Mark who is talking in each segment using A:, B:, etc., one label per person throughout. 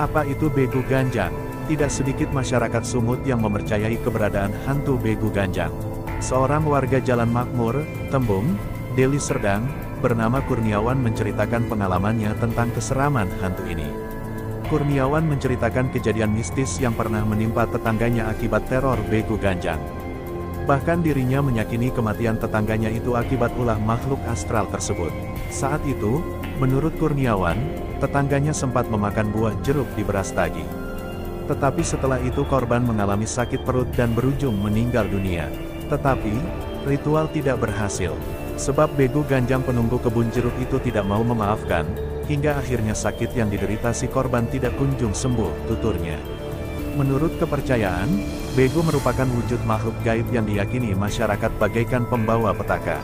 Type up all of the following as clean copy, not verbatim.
A: Apa itu Begu Ganjang? Tidak sedikit masyarakat Sumut yang mempercayai keberadaan hantu Begu Ganjang. Seorang warga Jalan Makmur, Tembung, Deli Serdang, bernama Kurniawan menceritakan pengalamannya tentang keseraman hantu ini. Kurniawan menceritakan kejadian mistis yang pernah menimpa tetangganya akibat teror Begu Ganjang. Bahkan dirinya meyakini kematian tetangganya itu akibat ulah makhluk astral tersebut. Saat itu, menurut Kurniawan, tetangganya sempat memakan buah jeruk di beras tagi. Tetapi setelah itu korban mengalami sakit perut dan berujung meninggal dunia. Tetapi, ritual tidak berhasil. Sebab Begu Ganjang penunggu kebun jeruk itu tidak mau memaafkan, hingga akhirnya sakit yang diderita si korban tidak kunjung sembuh, tuturnya. Menurut kepercayaan, Begu merupakan wujud makhluk gaib yang diyakini masyarakat bagaikan pembawa petaka.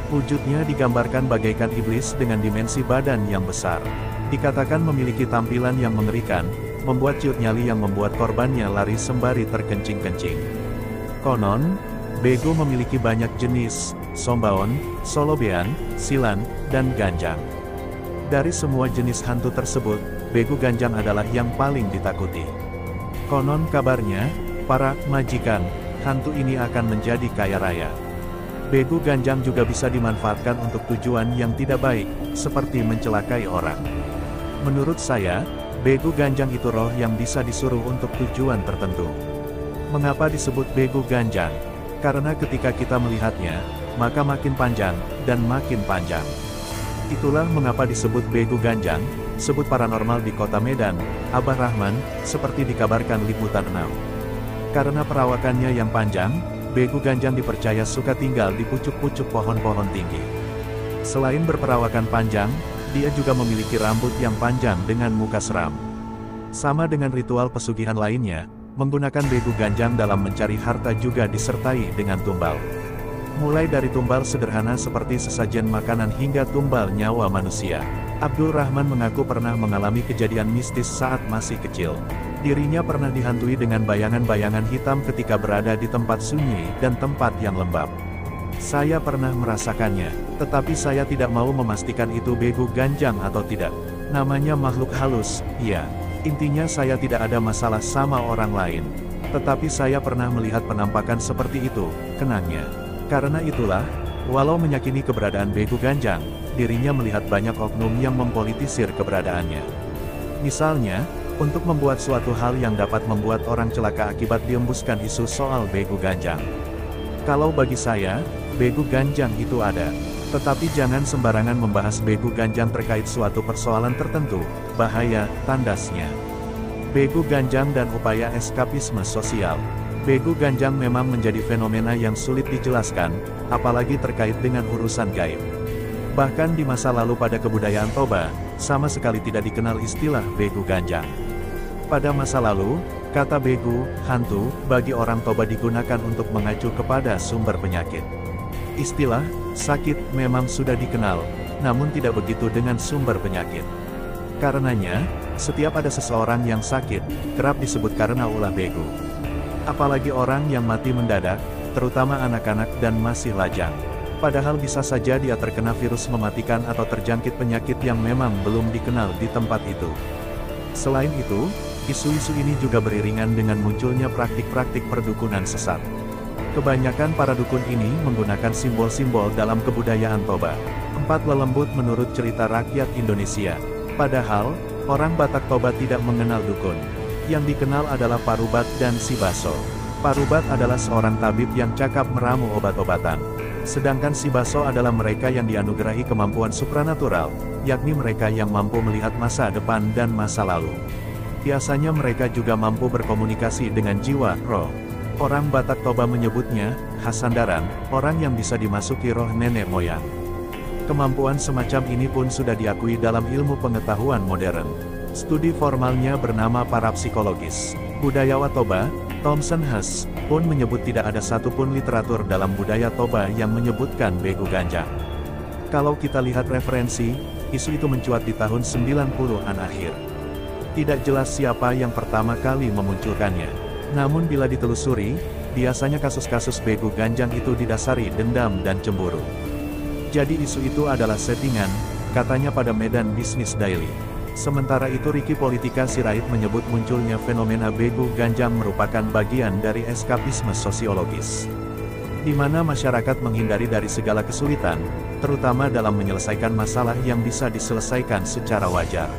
A: Wujudnya digambarkan bagaikan iblis dengan dimensi badan yang besar. Dikatakan memiliki tampilan yang mengerikan, membuat ciut nyali yang membuat korbannya lari sembari terkencing-kencing. Konon, Begu memiliki banyak jenis, sombaon, solobean, silan, dan ganjang. Dari semua jenis hantu tersebut, Begu Ganjang adalah yang paling ditakuti. Konon kabarnya, para majikan, hantu ini akan menjadi kaya raya. Begu Ganjang juga bisa dimanfaatkan untuk tujuan yang tidak baik, seperti mencelakai orang. Menurut saya, Begu Ganjang itu roh yang bisa disuruh untuk tujuan tertentu. Mengapa disebut Begu Ganjang? Karena ketika kita melihatnya, maka makin panjang, dan makin panjang. Itulah mengapa disebut Begu Ganjang, sebut paranormal di kota Medan, Abah Rahman, seperti dikabarkan Liputan 6. Karena perawakannya yang panjang, Begu Ganjang dipercaya suka tinggal di pucuk-pucuk pohon-pohon tinggi. Selain berperawakan panjang, dia juga memiliki rambut yang panjang dengan muka seram. Sama dengan ritual pesugihan lainnya, menggunakan Begu Ganjang dalam mencari harta juga disertai dengan tumbal. Mulai dari tumbal sederhana seperti sesajen makanan hingga tumbal nyawa manusia. Abdul Rahman mengaku pernah mengalami kejadian mistis saat masih kecil. Dirinya pernah dihantui dengan bayangan-bayangan hitam ketika berada di tempat sunyi dan tempat yang lembab. Saya pernah merasakannya, tetapi saya tidak mau memastikan itu Begu Ganjang atau tidak. Namanya makhluk halus, iya. Intinya saya tidak ada masalah sama orang lain. Tetapi saya pernah melihat penampakan seperti itu, kenangnya. Karena itulah, walau meyakini keberadaan Begu Ganjang, dirinya melihat banyak oknum yang mempolitisir keberadaannya. Misalnya, untuk membuat suatu hal yang dapat membuat orang celaka akibat diembuskan isu soal Begu Ganjang. Kalau bagi saya, Begu Ganjang itu ada. Tetapi jangan sembarangan membahas Begu Ganjang terkait suatu persoalan tertentu, bahaya, tandasnya. Begu Ganjang dan upaya eskapisme sosial. Begu Ganjang memang menjadi fenomena yang sulit dijelaskan, apalagi terkait dengan urusan gaib. Bahkan di masa lalu pada kebudayaan Toba, sama sekali tidak dikenal istilah Begu Ganjang. Pada masa lalu, kata Begu, hantu, bagi orang Toba digunakan untuk mengacu kepada sumber penyakit. Istilah, sakit, memang sudah dikenal, namun tidak begitu dengan sumber penyakit. Karenanya, setiap ada seseorang yang sakit, kerap disebut karena ulah Begu. Apalagi orang yang mati mendadak, terutama anak-anak dan masih lajang. Padahal bisa saja dia terkena virus mematikan atau terjangkit penyakit yang memang belum dikenal di tempat itu. Selain itu, isu-isu ini juga beriringan dengan munculnya praktik-praktik perdukunan sesat. Kebanyakan para dukun ini menggunakan simbol-simbol dalam kebudayaan Toba. 4 lelembut menurut cerita rakyat Indonesia. Padahal, orang Batak Toba tidak mengenal dukun. Yang dikenal adalah Parubat dan Sibaso. Parubat adalah seorang tabib yang cakap meramu obat-obatan. Sedangkan Sibaso adalah mereka yang dianugerahi kemampuan supranatural, yakni mereka yang mampu melihat masa depan dan masa lalu. Biasanya mereka juga mampu berkomunikasi dengan jiwa, roh. Orang Batak Toba menyebutnya, Hasandaran, orang yang bisa dimasuki roh nenek moyang. Kemampuan semacam ini pun sudah diakui dalam ilmu pengetahuan modern. Studi formalnya bernama parapsikologis. Budayawan Toba, Thomson Hess, pun menyebut tidak ada satupun literatur dalam budaya Toba yang menyebutkan Begu Ganjang. Kalau kita lihat referensi, isu itu mencuat di tahun 90-an akhir. Tidak jelas siapa yang pertama kali memunculkannya. Namun bila ditelusuri, biasanya kasus-kasus Begu Ganjang itu didasari dendam dan cemburu. Jadi isu itu adalah settingan, katanya pada Medan Business Daily. Sementara itu Ricky Politika Sirait menyebut munculnya fenomena begu ganjang merupakan bagian dari eskapisme sosiologis, di mana masyarakat menghindari dari segala kesulitan, terutama dalam menyelesaikan masalah yang bisa diselesaikan secara wajar.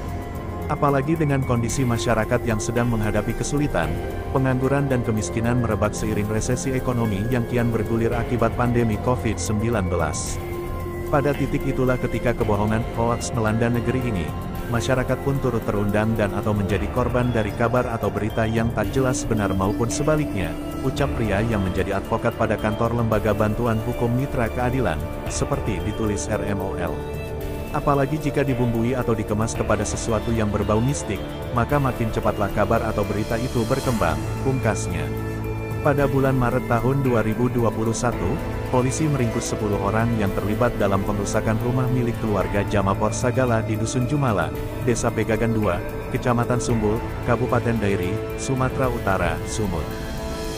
A: Apalagi dengan kondisi masyarakat yang sedang menghadapi kesulitan, pengangguran dan kemiskinan merebak seiring resesi ekonomi yang kian bergulir akibat pandemi COVID-19. Pada titik itulah ketika kebohongan hoaks melanda negeri ini, masyarakat pun turut terundang dan atau menjadi korban dari kabar atau berita yang tak jelas benar maupun sebaliknya, ucap pria yang menjadi advokat pada kantor Lembaga Bantuan Hukum Mitra Keadilan, seperti ditulis RMOL. Apalagi jika dibumbui atau dikemas kepada sesuatu yang berbau mistik, maka makin cepatlah kabar atau berita itu berkembang, pungkasnya. Pada bulan Maret tahun 2021, polisi meringkus 10 orang yang terlibat dalam pengrusakan rumah milik keluarga Jamapor Sagala di Dusun Jumala, Desa Pegagan 2, Kecamatan Sumbul, Kabupaten Dairi, Sumatera Utara, Sumut.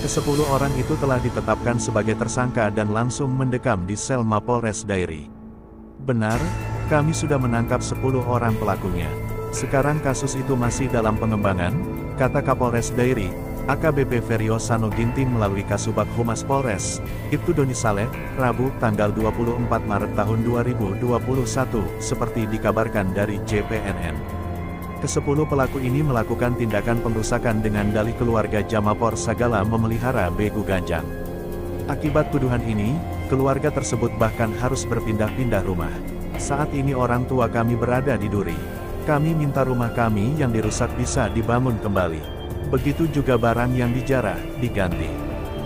A: Ke-10 orang itu telah ditetapkan sebagai tersangka dan langsung mendekam di sel Mapolres Dairi. Benar, kami sudah menangkap 10 orang pelakunya. Sekarang kasus itu masih dalam pengembangan, kata Kapolres Dairi, AKBP Ferio Sano Ginting melalui Kasubag Humas Polres, Ibtu Doni Saleh, Rabu, tanggal 24 Maret tahun 2021, seperti dikabarkan dari JPNN. Ke-10 pelaku ini melakukan tindakan pengrusakan dengan dalih keluarga Jamapor Sagala memelihara begu ganjang. Akibat tuduhan ini, keluarga tersebut bahkan harus berpindah-pindah rumah. Saat ini orang tua kami berada di Duri. Kami minta rumah kami yang dirusak bisa dibangun kembali. Begitu juga barang yang dijarah, diganti.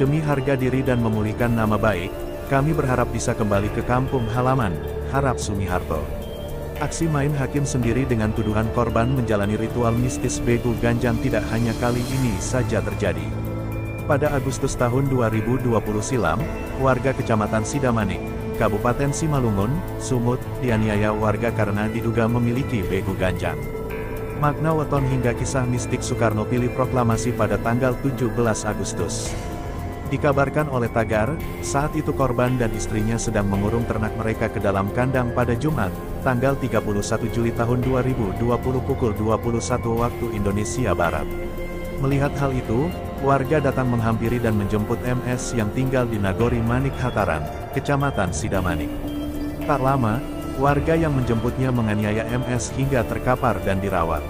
A: Demi harga diri dan memulihkan nama baik, kami berharap bisa kembali ke kampung halaman, harap Sumiharto. Aksi main hakim sendiri dengan tuduhan korban menjalani ritual mistis begu ganjang tidak hanya kali ini saja terjadi. Pada Agustus tahun 2020 silam, warga Kecamatan Sidamanik, Kabupaten Simalungun, Sumut, dianiaya warga karena diduga memiliki begu ganjang. Makna weton hingga kisah mistik Soekarno pilih proklamasi pada tanggal 17 Agustus. Dikabarkan oleh Tagar, saat itu korban dan istrinya sedang mengurung ternak mereka ke dalam kandang pada Jumat, tanggal 31 Juli tahun 2020 pukul 21 waktu Indonesia Barat. Melihat hal itu, warga datang menghampiri dan menjemput MS yang tinggal di Nagori Manik Hataran, Kecamatan Sidamanik. Tak lama, warga yang menjemputnya menganiaya MS hingga terkapar dan dirawat.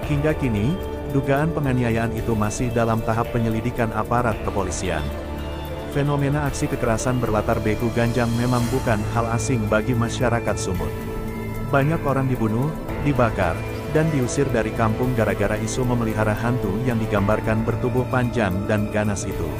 A: Hingga kini, dugaan penganiayaan itu masih dalam tahap penyelidikan aparat kepolisian. Fenomena aksi kekerasan berlatar begu ganjang memang bukan hal asing bagi masyarakat Sumut. Banyak orang dibunuh, dibakar, dan diusir dari kampung gara-gara isu memelihara hantu yang digambarkan bertubuh panjang dan ganas itu.